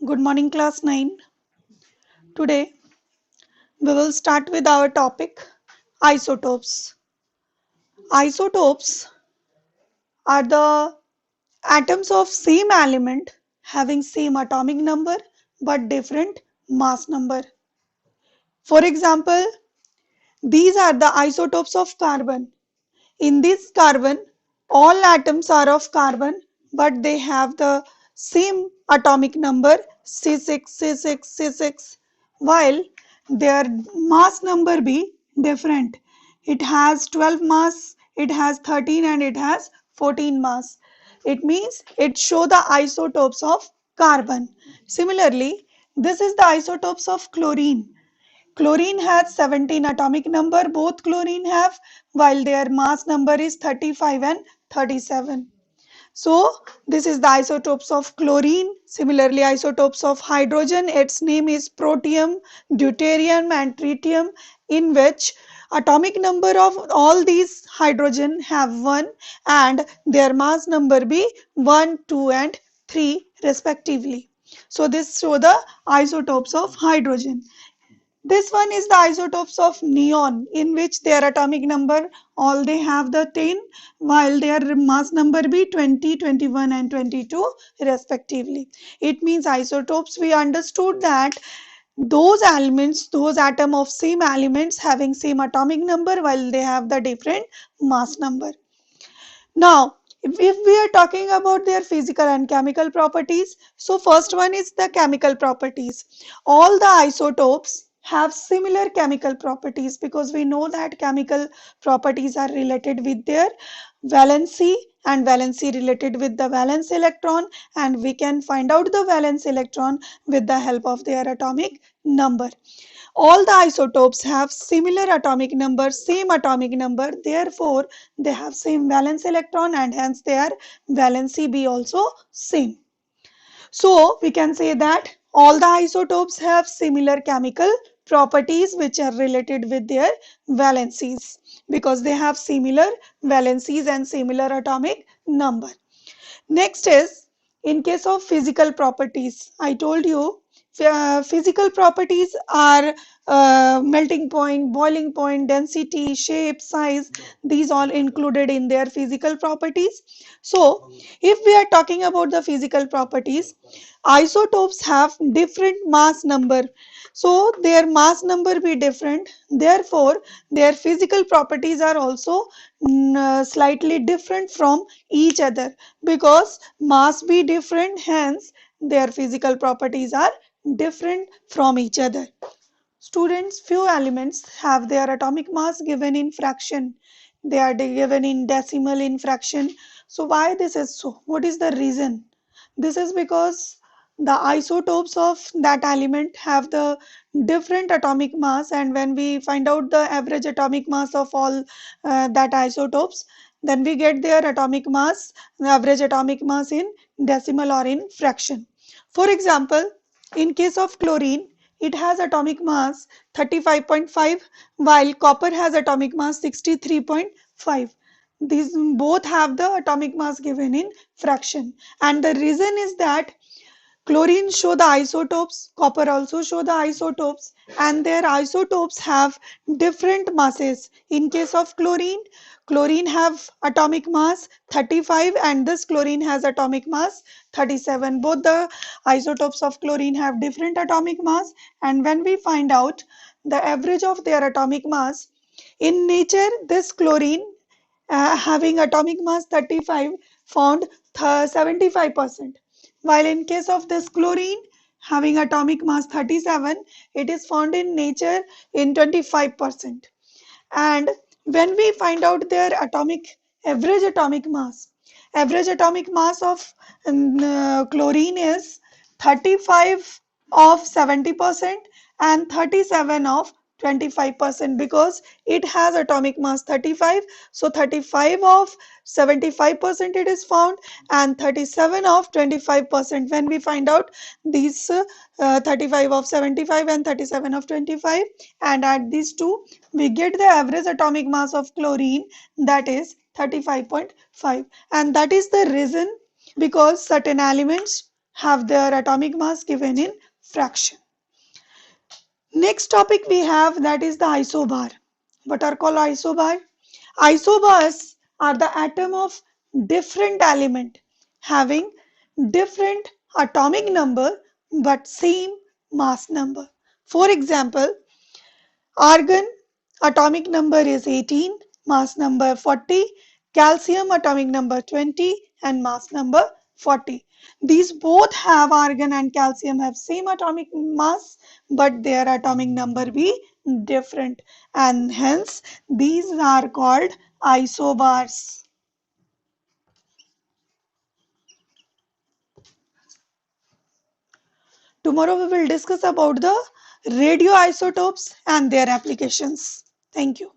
Good morning, class 9. Today we will start with our topic isotopes. Isotopes are the atoms of same element having same atomic number but different mass number. For example, these are the isotopes of carbon. In this carbon, all atoms are of carbon but they have the same atomic number C6, C6, C6, while their mass number be different. It has 12 mass, it has 13 and it has 14 mass. It means it show the isotopes of carbon. Similarly, this is the isotopes of chlorine. Chlorine has 17 atomic number, both chlorine have, while their mass number is 35 and 37. So this is the isotopes of chlorine. Similarly, isotopes of hydrogen, its name is protium, deuterium and tritium, in which atomic number of all these hydrogen have 1 and their mass number be 1, 2 and 3 respectively. So this show the isotopes of hydrogen. This one is the isotopes of neon, in which their atomic number all they have the 10 while their mass number be 20, 21 and 22 respectively. It means isotopes we understood that those elements, those atom of same elements having same atomic number while they have the different mass number. Now, if we are talking about their physical and chemical properties, so first one is the chemical properties. All the isotopes have similar chemical properties because we know that chemical properties are related with their valency and valency related with the valence electron, and we can find out the valence electron with the help of their atomic number. All the isotopes have similar atomic number, same atomic number, therefore they have same valence electron and hence their valency be also same. So we can say that all the isotopes have similar chemical properties which are related with their valencies because they have similar valencies and similar atomic number. Next is in case of physical properties. I told you physical properties are melting point, boiling point, density, shape, size. These all included in their physical properties. So if we are talking about the physical properties, isotopes have different mass number. So their mass number be different. Therefore, their physical properties are also slightly different from each other because mass be different, hence their physical properties are different from each other. Students, few elements have their atomic mass given in fraction. They are given in decimal in fraction. So why this is so? What is the reason? This is because the isotopes of that element have the different atomic mass, and when we find out the average atomic mass of all that isotopes, then we get their atomic mass, the average atomic mass in decimal or in fraction. For example, in case of chlorine, it has atomic mass 35.5 while copper has atomic mass 63.5. These both have the atomic mass given in fraction, and the reason is that chlorine show the isotopes, copper also show the isotopes, and their isotopes have different masses. In case of chlorine, chlorine have atomic mass 35 and this chlorine has atomic mass 37. Both the isotopes of chlorine have different atomic mass, and when we find out the average of their atomic mass, in nature this chlorine having atomic mass 35 found 75%, while in case of this chlorine having atomic mass 37, it is found in nature in 25%. And when we find out their average atomic mass of chlorine is 35 of 70% and 37 of 25% because it has atomic mass 35. So 35 of 75% it is found and 37 of 25%. When we find out these 35 of 75 and 37 of 25 and add these two, we get the average atomic mass of chlorine, that is 35.5. And that is the reason because certain elements have their atomic mass given in fraction. Next topic we have, that is the isobar. What are called isobar? Isobars are the atom of different element having different atomic number but same mass number. For example, argon atomic number is 18, mass number 40, calcium atomic number 20 and mass number 40. These both have, argon and calcium have same atomic mass but their atomic number be different, and hence these are called isobars. Tomorrow we will discuss about the radioisotopes and their applications. Thank you.